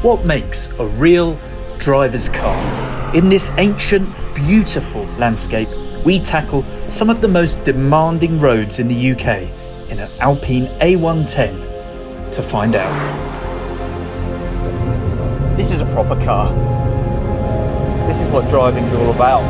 what makes a real driver's car. In this ancient, beautiful landscape, we tackle some of the most demanding roads in the UK in an Alpine A110 to find out. This is a proper car. This is what driving's all about.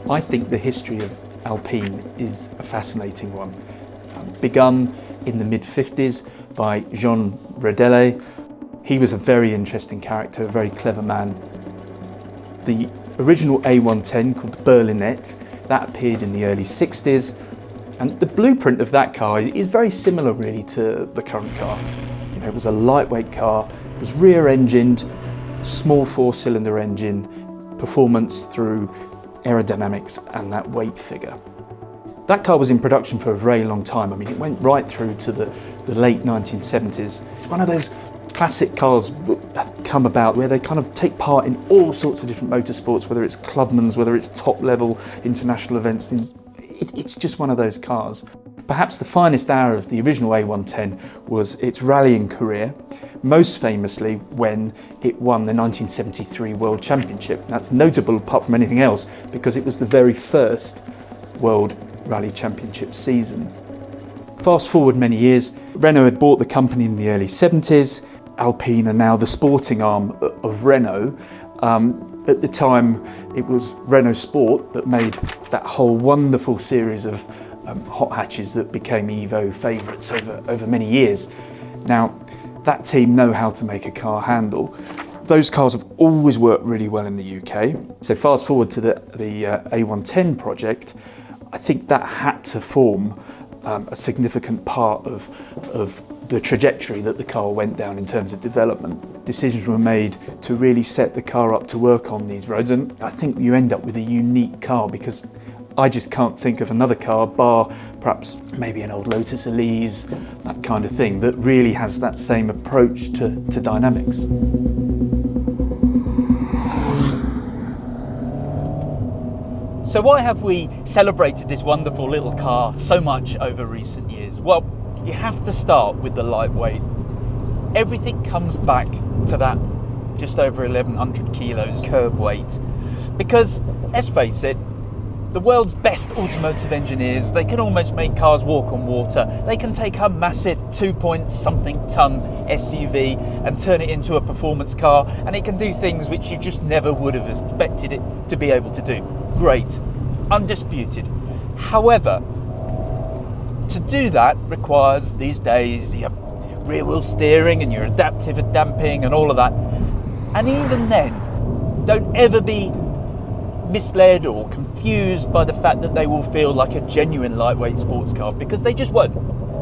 I think the history of Alpine is a fascinating one. Begun in the mid-50s by Jean Redele. He was a very interesting character, a very clever man. The original A110, called the Berlinette, that appeared in the early 60s, and the blueprint of that car is very similar really to the current car. You know, it was a lightweight car, it was rear-engined, small four-cylinder engine, performance through aerodynamics and that weight figure. That car was in production for a very long time. I mean, it went right through to the late 1970s. It's one of those classic cars that have come about where they kind of take part in all sorts of different motorsports, whether it's clubman's, whether it's top level international events. It's just one of those cars. Perhaps the finest hour of the original A110 was its rallying career, most famously when it won the 1973 World Championship. That's notable apart from anything else because it was the very first World Rally Championship season. Fast forward many years, Renault had bought the company in the early 70s. Alpine are now the sporting arm of Renault. At the time, it was Renault Sport that made that whole wonderful series of hot hatches that became Evo favourites over many years. Now, that team know how to make a car handle. Those cars have always worked really well in the UK. So fast forward to the A110 project, I think that had to form a significant part of the trajectory that the car went down in terms of development. Decisions were made to really set the car up to work on these roads, and I think you end up with a unique car because I just can't think of another car, bar perhaps maybe an old Lotus Elise, that kind of thing, that really has that same approach to dynamics. So why have we celebrated this wonderful little car so much over recent years? Well, you have to start with the lightweight. Everything comes back to that just over 1,100 kilos curb weight. Because, let's face it, the world's best automotive engineers, they can almost make cars walk on water. They can take a massive 2-point-something-ton SUV and turn it into a performance car, and it can do things which you just never would have expected it to be able to do. Great, undisputed. However, to do that requires these days your rear wheel steering and your adaptive damping and all of that. And even then, don't ever be misled or confused by the fact that they will feel like a genuine lightweight sports car, because they just won't.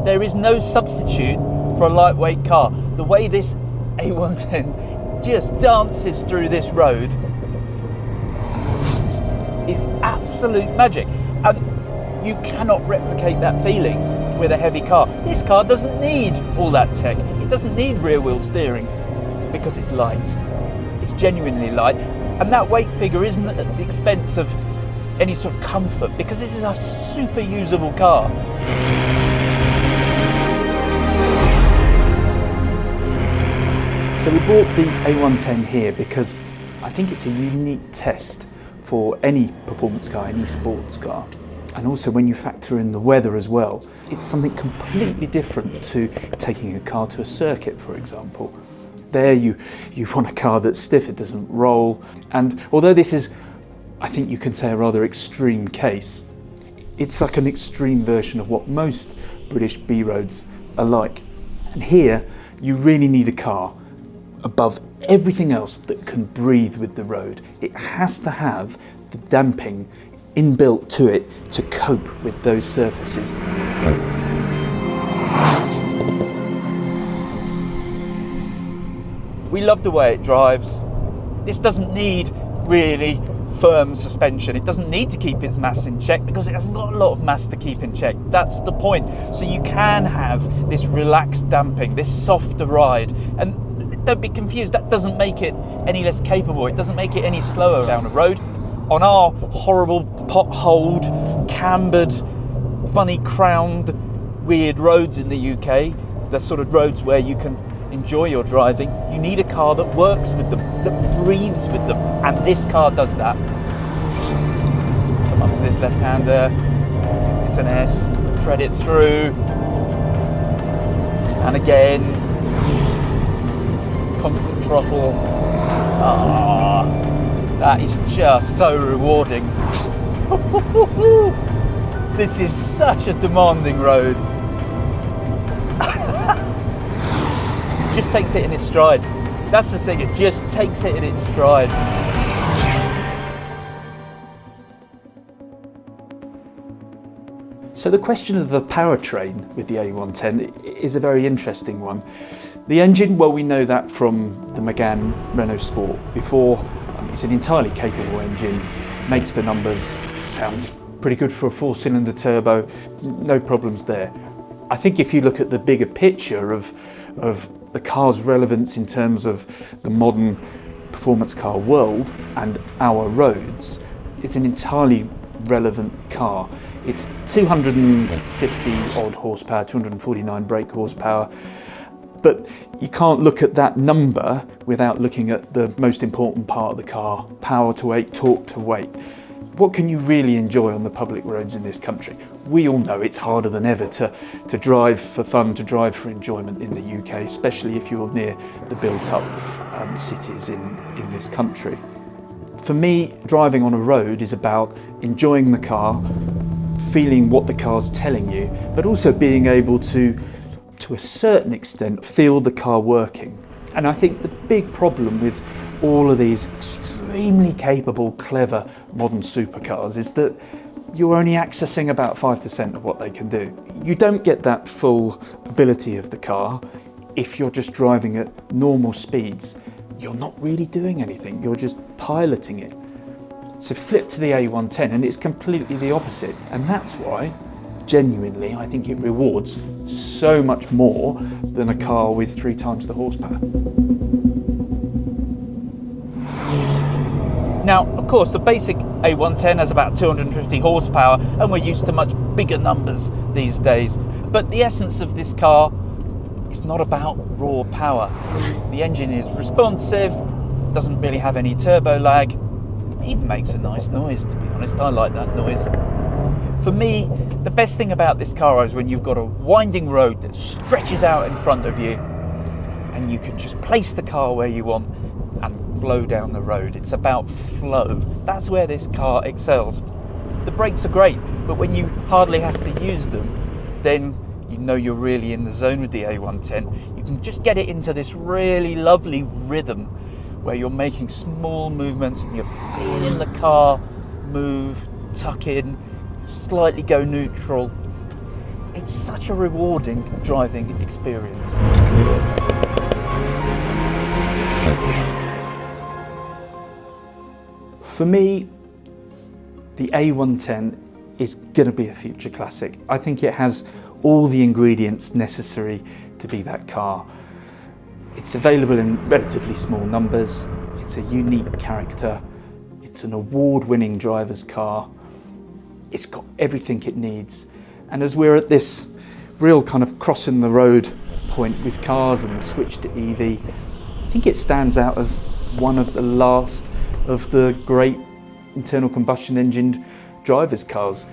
There is no substitute for a lightweight car. The way this A110 just dances through this road is absolute magic, and you cannot replicate that feeling with a heavy car. This car doesn't need all that tech. It doesn't need rear wheel steering because it's light. It's genuinely light. And that weight figure isn't at the expense of any sort of comfort, because this is a super usable car. So we bought the A110 here because I think it's a unique test for any performance car, any sports car. And also when you factor in the weather as well, it's something completely different to taking a car to a circuit, for example. There you want a car that's stiff, it doesn't roll. And although this is, I think you can say, a rather extreme case, it's like an extreme version of what most British B roads are like. And here, you really need a car above everything else that can breathe with the road. It has to have the damping inbuilt to it to cope with those surfaces. We love the way it drives. This doesn't need really firm suspension. It doesn't need to keep its mass in check because it hasn't got a lot of mass to keep in check. That's the point. So you can have this relaxed damping, this softer ride. And don't be confused, that doesn't make it any less capable. It doesn't make it any slower down the road. on our horrible potholed, cambered, funny crowned, weird roads in the UK, the sort of roads where you can enjoy your driving, you need a car that works with them, that breathes with them, and this car does that. Come up to this left-hander, it's an S, thread it through, and again, constant throttle. That is just so rewarding. This is such a demanding road. It just takes it in its stride. That's the thing, it just takes it in its stride. So the question of the powertrain with the A110 is a very interesting one. The engine, well, we know that from the Megane Renault Sport before. It's an entirely capable engine, makes the numbers, sounds pretty good for a 4-cylinder turbo, no problems there. I think if you look at the bigger picture of the car's relevance in terms of the modern performance car world and our roads, it's an entirely relevant car. It's 250 odd horsepower, 249 brake horsepower, but you can't look at that number without looking at the most important part of the car, power to weight, torque to weight. What can you really enjoy on the public roads in this country? We all know it's harder than ever to drive for fun, to drive for enjoyment in the UK, especially if you're near the built-up cities in this country. For me, driving on a road is about enjoying the car, feeling what the car's telling you, but also being able to a certain extent, feel the car working. And I think the big problem with all of these extremely capable, clever, modern supercars is that you're only accessing about 5% of what they can do. You don't get that full ability of the car if you're just driving at normal speeds. You're not really doing anything, you're just piloting it. So flip to the A110 and it's completely the opposite. And that's why, genuinely, I think it rewards so much more than a car with 3 times the horsepower. Now, of course, the basic A110 has about 250 horsepower and we're used to much bigger numbers these days. But the essence of this car is not about raw power. The engine is responsive, doesn't really have any turbo lag, even makes a nice noise, to be honest. I like that noise. For me, the best thing about this car is when you've got a winding road that stretches out in front of you and you can just place the car where you want and flow down the road. It's about flow. That's where this car excels. The brakes are great, but when you hardly have to use them, then you know you're really in the zone with the A110. You can just get it into this really lovely rhythm where you're making small movements and you're feeling the car move, tuck in, slightly go neutral. It's such a rewarding driving experience. For me, the A110 is going to be a future classic. I think it has all the ingredients necessary to be that car. It's available in relatively small numbers, it's a unique character, it's an award-winning driver's car, it's got everything it needs. And as we're at this real kind of crossing the road point with cars and the switch to EV, I think it stands out as one of the last of the great internal combustion engined drivers' cars.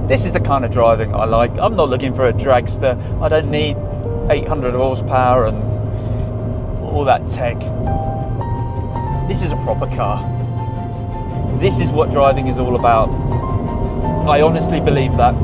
This is the kind of driving I like. I'm not looking for a dragster. I don't need 800 horsepower and all that tech. This is a proper car. This is what driving is all about. I honestly believe that.